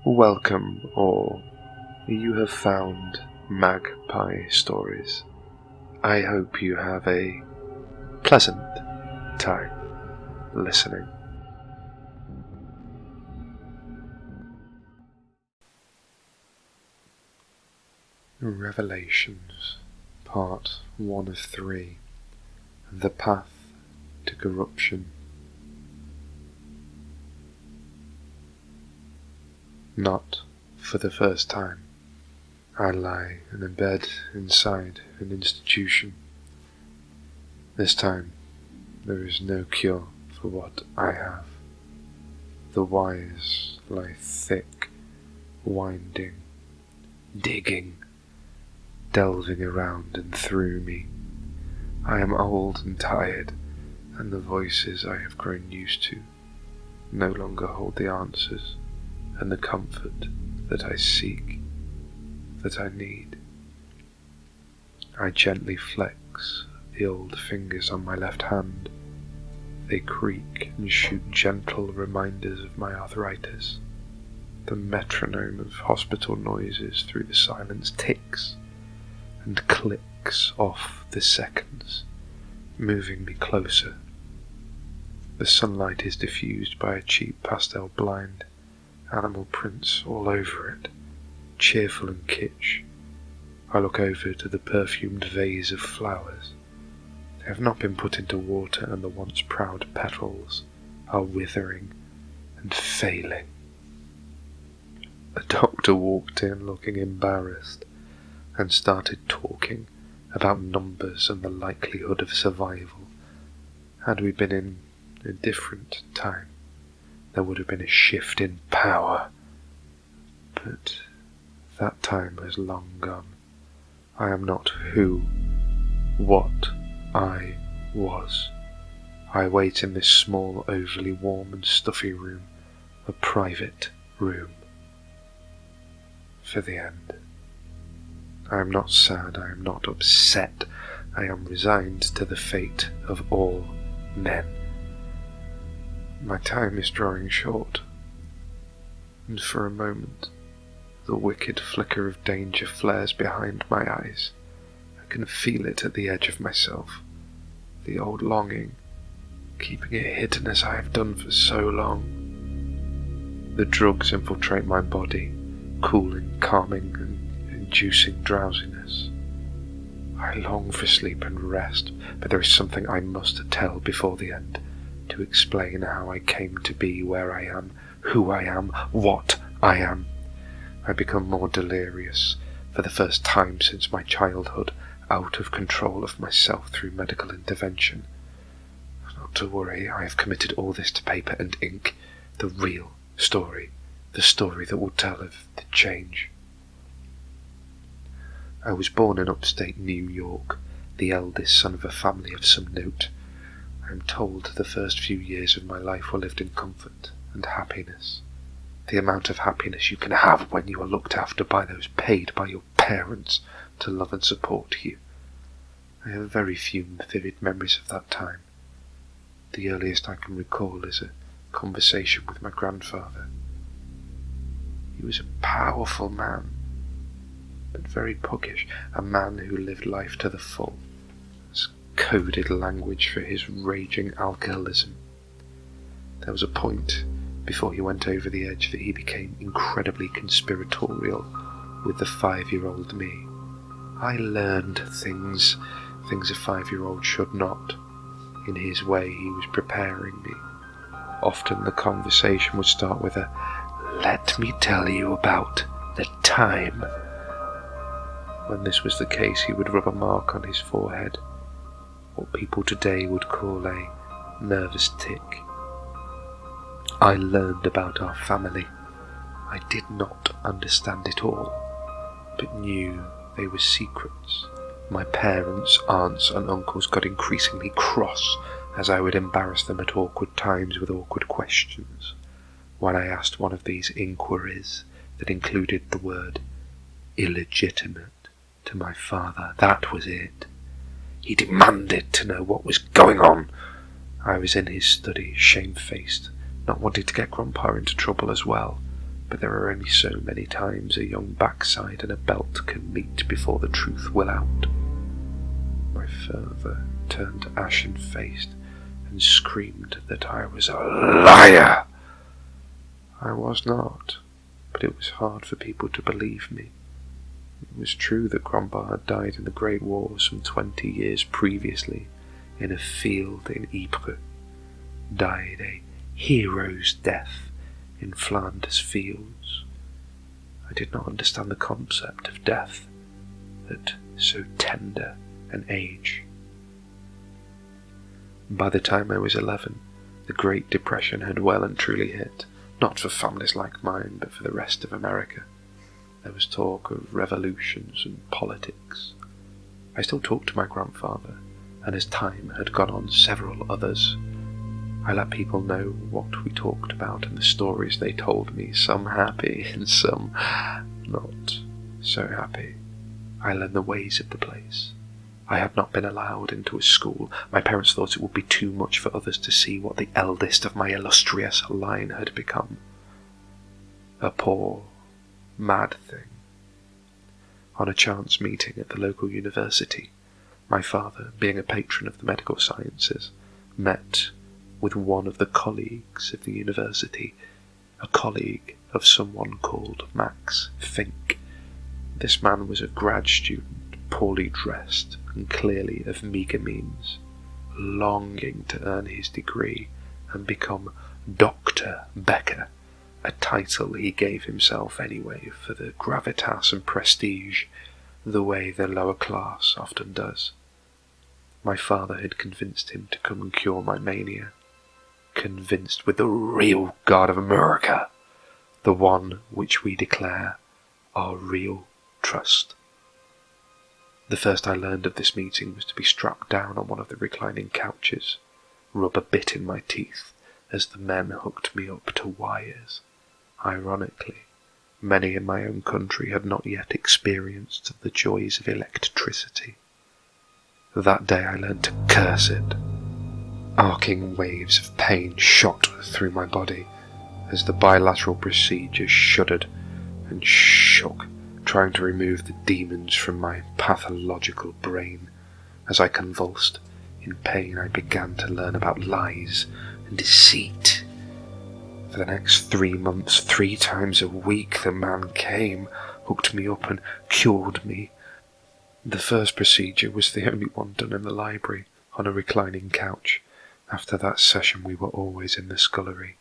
Welcome all. You have found Magpie Stories. I hope you have a pleasant time listening. Revelations, Part 1 of 3. The Path to Corruption. Not for the first time, I lie in a bed inside an institution. This time, there is no cure for what I have. The wires lie thick, winding, digging, delving around and through me. I am old and tired, and the voices I have grown used to no longer hold the answers and the comfort that I seek, that I need. I gently flex the old fingers on my left hand. They creak and shoot gentle reminders of my arthritis. The metronome of hospital noises through the silence ticks and clicks off the seconds, moving me closer. The sunlight is diffused by a cheap pastel blind, animal prints all over it, cheerful and kitsch. I look over to the perfumed vase of flowers. They have not been put into water, and the once proud petals are withering and failing. A doctor walked in looking embarrassed and started talking about numbers and the likelihood of survival. Had we been in a different time, there would have been a shift in power. But that time has long gone. I am not what I was. I wait in this small, overly warm and stuffy room, a private room, for the end. I am not sad, I am not upset, I am resigned to the fate of all men. My time is drawing short, and for a moment the wicked flicker of danger flares behind my eyes. I can feel it at the edge of myself, the old longing, keeping it hidden as I have done for so long. The drugs infiltrate my body, cooling, calming, and inducing drowsiness. I long for sleep and rest, but there is something I must tell before the end, to explain how I came to be where I am, who I am, what I am. I become more delirious, for the first time since my childhood, out of control of myself through medical intervention. Not to worry, I have committed all this to paper and ink, the real story, the story that will tell of the change. I was born in upstate New York, the eldest son of a family of some note. I am told the first few years of my life were lived in comfort and happiness. The amount of happiness you can have when you are looked after by those paid by your parents to love and support you. I have very few vivid memories of that time. The earliest I can recall is a conversation with my grandfather. He was a powerful man, but very puckish, a man who lived life to the full, as coded language for his raging alcoholism. There was a point before he went over the edge that he became incredibly conspiratorial with the 5-year-old me. I learned things a 5-year-old should not. In his way, he was preparing me. Often the conversation would start with a, "Let me tell you about the time." When this was the case, he would rub a mark on his forehead, what people today would call a nervous tic. I learned about our family. I did not understand it all, but knew they were secrets. My parents, aunts and uncles got increasingly cross as I would embarrass them at awkward times with awkward questions. When I asked one of these inquiries that included the word illegitimate to my father, that was it. He demanded to know what was going on. I was in his study, shamefaced, not wanting to get Grandpa into trouble as well, but there are only so many times a young backside and a belt can meet before the truth will out. My father turned ashen-faced and screamed that I was a liar. I was not, but it was hard for people to believe me. It was true that Grandpa had died in the Great War some 20 years previously in a field in Ypres, died a hero's death in Flanders fields. I did not understand the concept of death at so tender an age. By the time I was 11, the Great Depression had well and truly hit, not for families like mine, but for the rest of America. There was talk of revolutions and politics. I still talked to my grandfather, and as time had gone on, several others. I let people know what we talked about and the stories they told me, some happy and some not so happy. I learned the ways of the place. I had not been allowed into a school. My parents thought it would be too much for others to see what the eldest of my illustrious line had become. A poor, mad thing. On a chance meeting at the local university, my father, being a patron of the medical sciences, met with one of the colleagues of the university, a colleague of someone called Max Fink. This man was a grad student, poorly dressed and clearly of meagre means, longing to earn his degree and become Dr. Becker, a title he gave himself anyway for the gravitas and prestige, the way the lower class often does. My father had convinced him to come and cure my mania, convinced with the real God of America, the one which we declare our real trust. The first I learned of this meeting was to be strapped down on one of the reclining couches, rubber bit in my teeth as the men hooked me up to wires. Ironically, many in my own country had not yet experienced the joys of electricity. That day I learned to curse it. Arcing waves of pain shot through my body as the bilateral procedure shuddered and shook, trying to remove the demons from my pathological brain. As I convulsed in pain, I began to learn about lies and deceit. For the next 3 months, 3 times a week, the man came, hooked me up and cured me. The first procedure was the only one done in the library, on a reclining couch. After that session we were always in the scullery,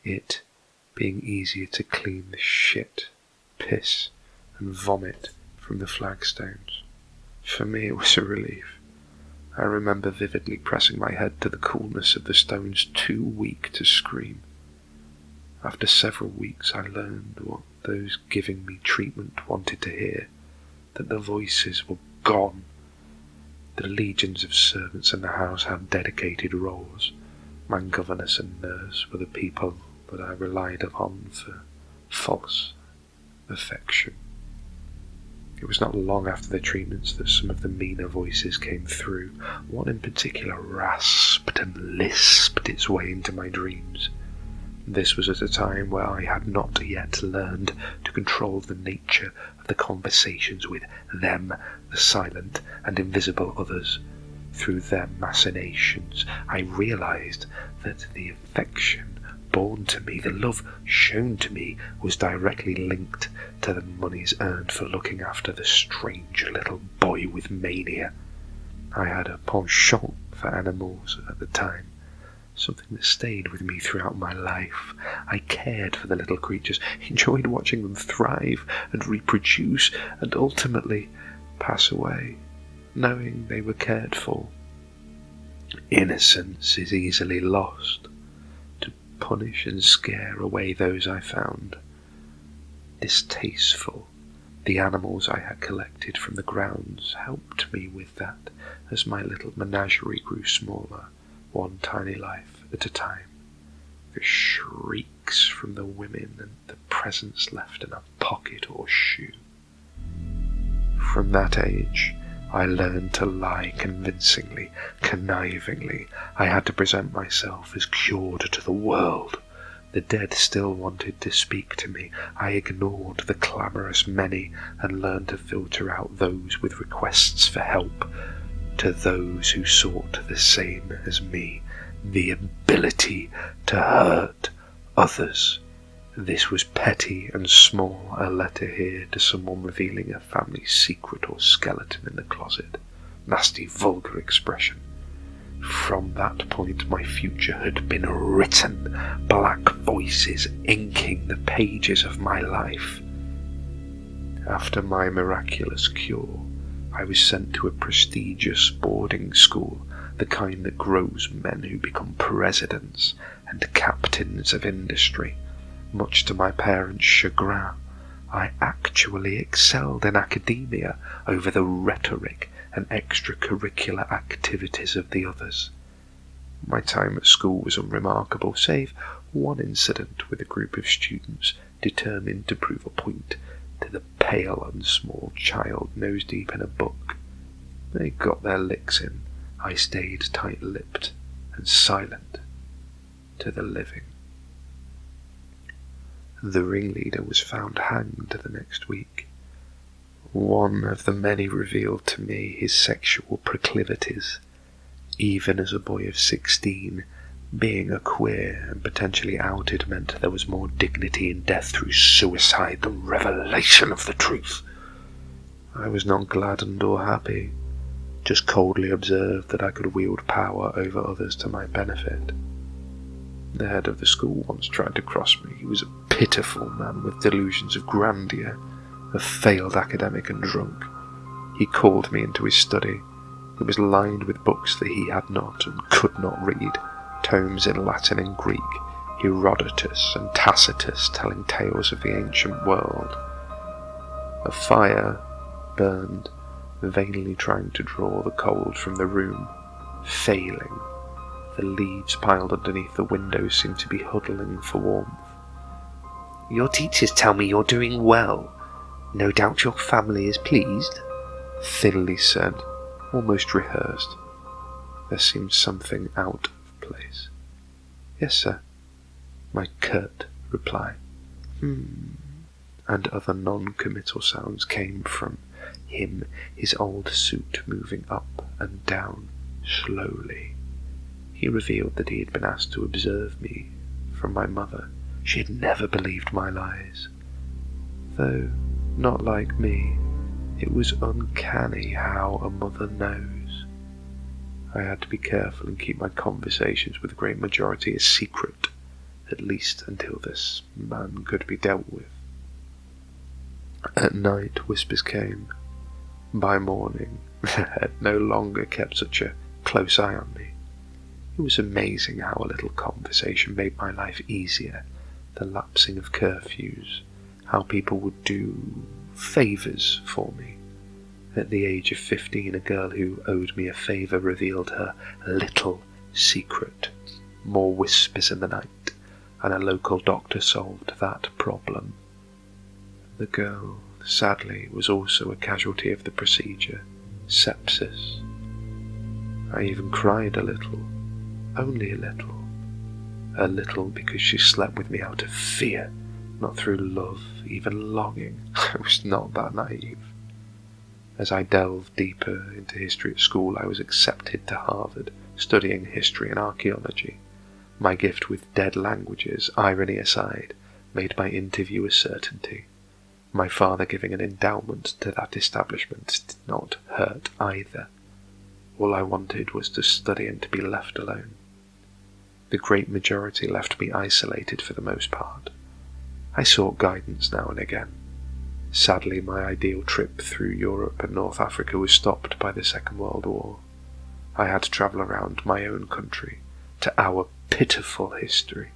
it being easier to clean the shit, piss and vomit from the flagstones. For me it was a relief. I remember vividly pressing my head to the coolness of the stones, too weak to scream. After several weeks I learned what those giving me treatment wanted to hear, that the voices were gone. The legions of servants in the house had dedicated roles. My governess and nurse were the people that I relied upon for false affection. It was not long after the treatments that some of the meaner voices came through. One in particular rasped and lisped its way into my dreams. This was at a time where I had not yet learned to control the nature of the conversations with them, the silent and invisible others. Through their machinations, I realized that the affection born to me, the love shown to me, was directly linked to the monies earned for looking after the strange little boy with mania. I had a penchant for animals at the time, something that stayed with me throughout my life. I cared for the little creatures, enjoyed watching them thrive and reproduce and ultimately pass away, knowing they were cared for. Innocence is easily lost. To punish and scare away those I found distasteful, the animals I had collected from the grounds helped me with that as my little menagerie grew smaller, one tiny life at a time. The shrieks from the women and the presents left in a pocket or shoe. From that age, I learned to lie convincingly, connivingly. I had to present myself as cured to the world, The dead still wanted to speak to me. I ignored the clamorous many and learned to filter out those with requests for help. To those who sought the same as me, the ability to hurt others. This was petty and small, a letter here to someone revealing a family secret or skeleton in the closet. Nasty, vulgar expression. From that point my future had been written, black voices inking the pages of my life. After my miraculous cure, I was sent to a prestigious boarding school, the kind that grows men who become presidents and captains of industry. Much to my parents' chagrin, I actually excelled in academia over the rhetoric and extracurricular activities of the others. My time at school was unremarkable, save one incident with a group of students determined to prove a point to the pale and small child nose-deep in a book. They got their licks in. I stayed tight-lipped and silent to the living. The ringleader was found hanged the next week. One of the many revealed to me his sexual proclivities. Even as a boy of 16, being a queer and potentially outed meant there was more dignity in death through suicide than revelation of the truth. I was not gladdened or happy, just coldly observed that I could wield power over others to my benefit. The head of the school once tried to cross me. He was a pitiful man with delusions of grandeur, a failed academic and drunk. He called me into his study. It was lined with books that he had not and could not read, tomes in Latin and Greek, Herodotus and Tacitus telling tales of the ancient world. A fire burned, vainly trying to draw the cold from the room, failing. The leaves piled underneath the windows seemed to be huddling for warmth. "Your teachers tell me you're doing well. No doubt your family is pleased," thinly said, almost rehearsed. There seemed something out of place. "Yes, sir," my curt reply. And other non-committal sounds came from him, his old suit moving up and down slowly. He revealed that he had been asked to observe me from my mother. She had never believed my lies. Though not like me, it was uncanny how a mother knows. I had to be careful and keep my conversations with the great majority a secret, at least until this man could be dealt with. At night, whispers came. By morning, the head no longer kept such a close eye on me. It was amazing how a little conversation made my life easier, the lapsing of curfews, how people would do favours for me. At the age of 15, a girl who owed me a favour revealed her little secret. More whispers in the night, and a local doctor solved that problem. The girl, sadly, was also a casualty of the procedure, sepsis. I even cried a little, only a little because she slept with me out of fear, not through love, even longing. I was not that naive. As I delved deeper into history at school, I was accepted to Harvard, studying history and archaeology. My gift with dead languages, irony aside, made my interview a certainty. My father giving an endowment to that establishment did not hurt either. All I wanted was to study and to be left alone. The great majority left me isolated for the most part. I sought guidance now and again. Sadly, my ideal trip through Europe and North Africa was stopped by the Second World War. I had to travel around my own country, to our pitiful history.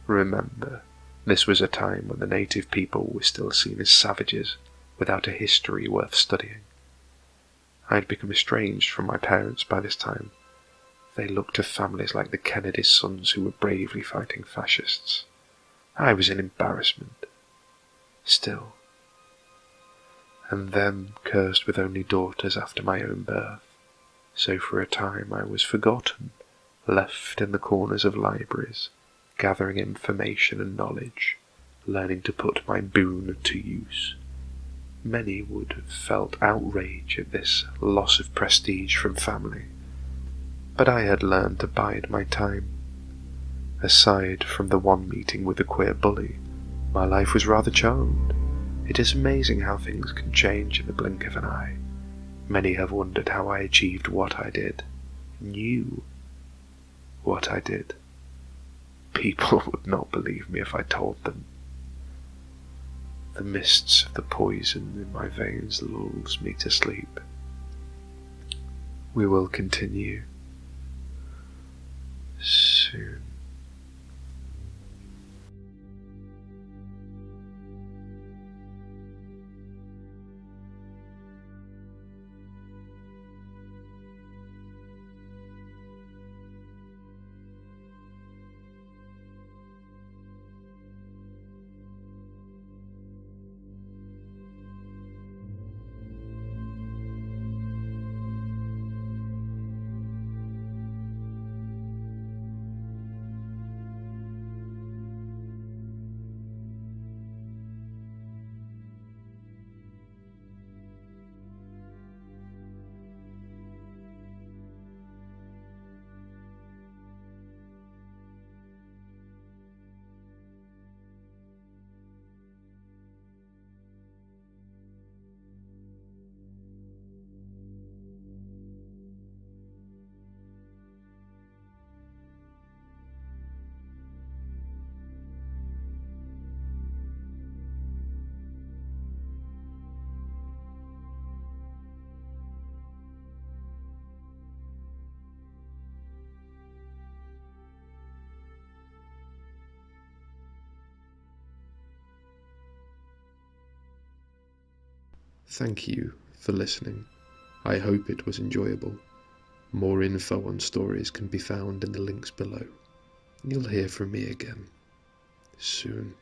Remember, this was a time when the native people were still seen as savages, without a history worth studying. I had become estranged from my parents by this time. They looked to families like the Kennedy's sons who were bravely fighting fascists. I was in embarrassment. Still. And them cursed with only daughters after my own birth. So for a time I was forgotten, left in the corners of libraries, gathering information and knowledge, learning to put my boon to use. Many would have felt outrage at this loss of prestige from family, but I had learned to bide my time. Aside from the one meeting with the queer bully, my life was rather charmed. It is amazing how things can change in the blink of an eye. Many have wondered how I achieved what I did, knew what I did. People would not believe me if I told them. The mists of the poison in my veins lulls me to sleep. We will continue soon. Thank you for listening. I hope it was enjoyable. More info on stories can be found in the links below. You'll hear from me again soon.